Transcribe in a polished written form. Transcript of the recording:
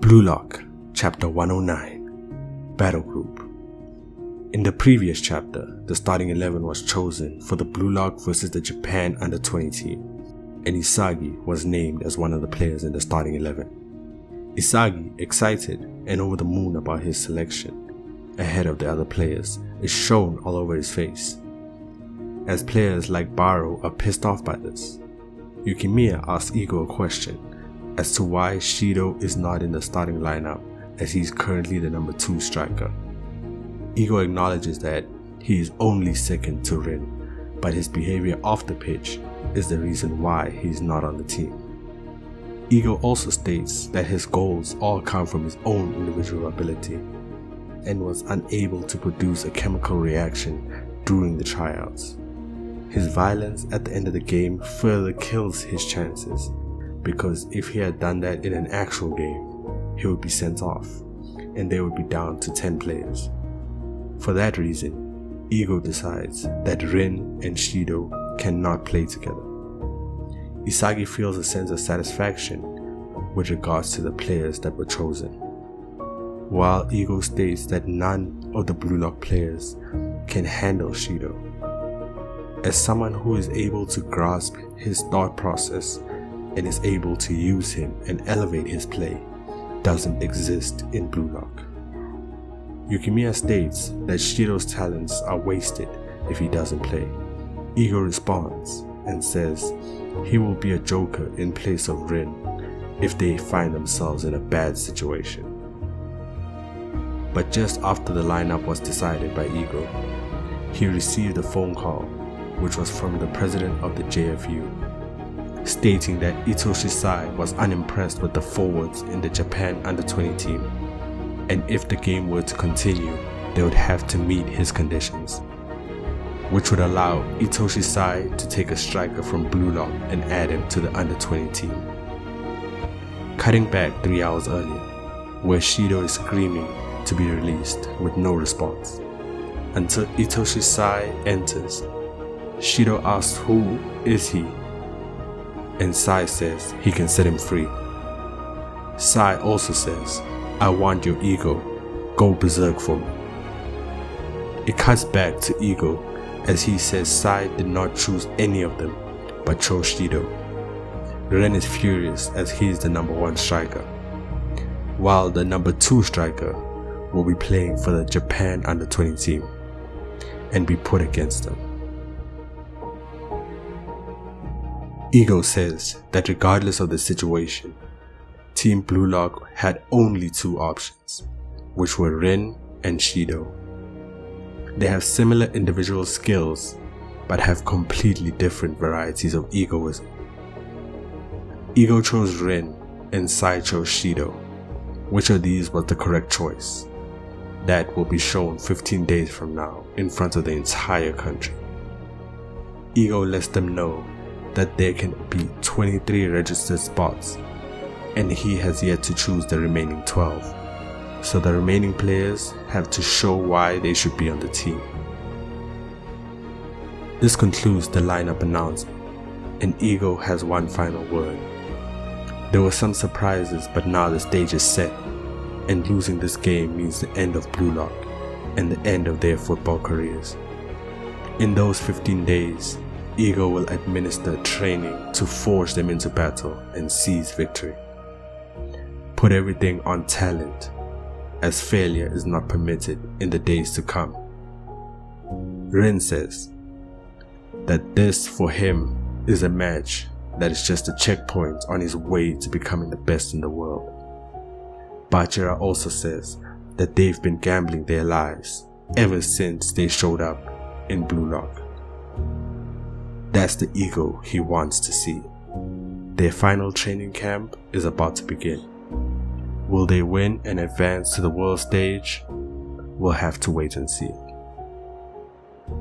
Bluelock, Chapter 109, Battle Group. In the previous chapter, the starting 11 was chosen for the Bluelock versus the Japan Under-20 team, and Isagi was named as one of the players in the starting 11. Isagi, excited and over the moon about his selection, ahead of the other players, is shown all over his face. As players like Baro are pissed off by this, Yukimiya asks Igo a question as to why Shido is not in the starting lineup, as he is currently the number 2 striker. Igo acknowledges that he is only second to Rin, but his behavior off the pitch is the reason why he is not on the team. Igo also states that his goals all come from his own individual ability and was unable to produce a chemical reaction during the tryouts. His violence at the end of the game further kills his chances, because if he had done that in an actual game, he would be sent off and they would be down to 10 players. For that reason, Igo decides that Rin and Shido cannot play together. Isagi feels a sense of satisfaction with regards to the players that were chosen, while Igo states that none of the Bluelock players can handle Shido. As someone who is able to grasp his thought process and is able to use him and elevate his play doesn't exist in Bluelock. Yukimiya states that Shido's talents are wasted if he doesn't play. Igo responds and says he will be a joker in place of Rin if they find themselves in a bad situation. But just after the lineup was decided by Igo, he received a phone call, which was from the president of the JFU, stating that Itoshi Sai was unimpressed with the forwards in the Japan Under-20 team, and if the game were to continue, they would have to meet his conditions, which would allow Itoshi Sai to take a striker from Bluelock and add him to the Under-20 team. Cutting back 3 hours earlier, where Shido is screaming to be released with no response, until Itoshi Sai enters. Shido asks who is he, and Sai says he can set him free. Sai also says, "I want your ego, go berserk for me." It cuts back to Igo as he says Sai did not choose any of them but chose Shido. Ren is furious as he is the number 1 striker, while the number 2 striker will be playing for the Japan Under-20 team and be put against them. Igo says that regardless of the situation, Team Bluelock had only 2 options, which were Rin and Shido. They have similar individual skills, but have completely different varieties of egoism. Igo chose Rin and Sai chose Shido. Which of these was the correct choice? That will be shown 15 days from now in front of the entire country. Igo lets them know that there can be 23 registered spots, and he has yet to choose the remaining 12, so the remaining players have to show why they should be on the team. This concludes the lineup announcement, and Igo has one final word. There were some surprises, but now the stage is set, and losing this game means the end of Bluelock and the end of their football careers. In those 15 days, Igo will administer training to forge them into battle and seize victory. Put everything on talent, as failure is not permitted in the days to come. Rin says that this for him is a match that is just a checkpoint on his way to becoming the best in the world. Bachira also says that they've been gambling their lives ever since they showed up in Bluelock. That's the Igo he wants to see. Their final training camp is about to begin. Will they win and advance to the world stage? We'll have to wait and see.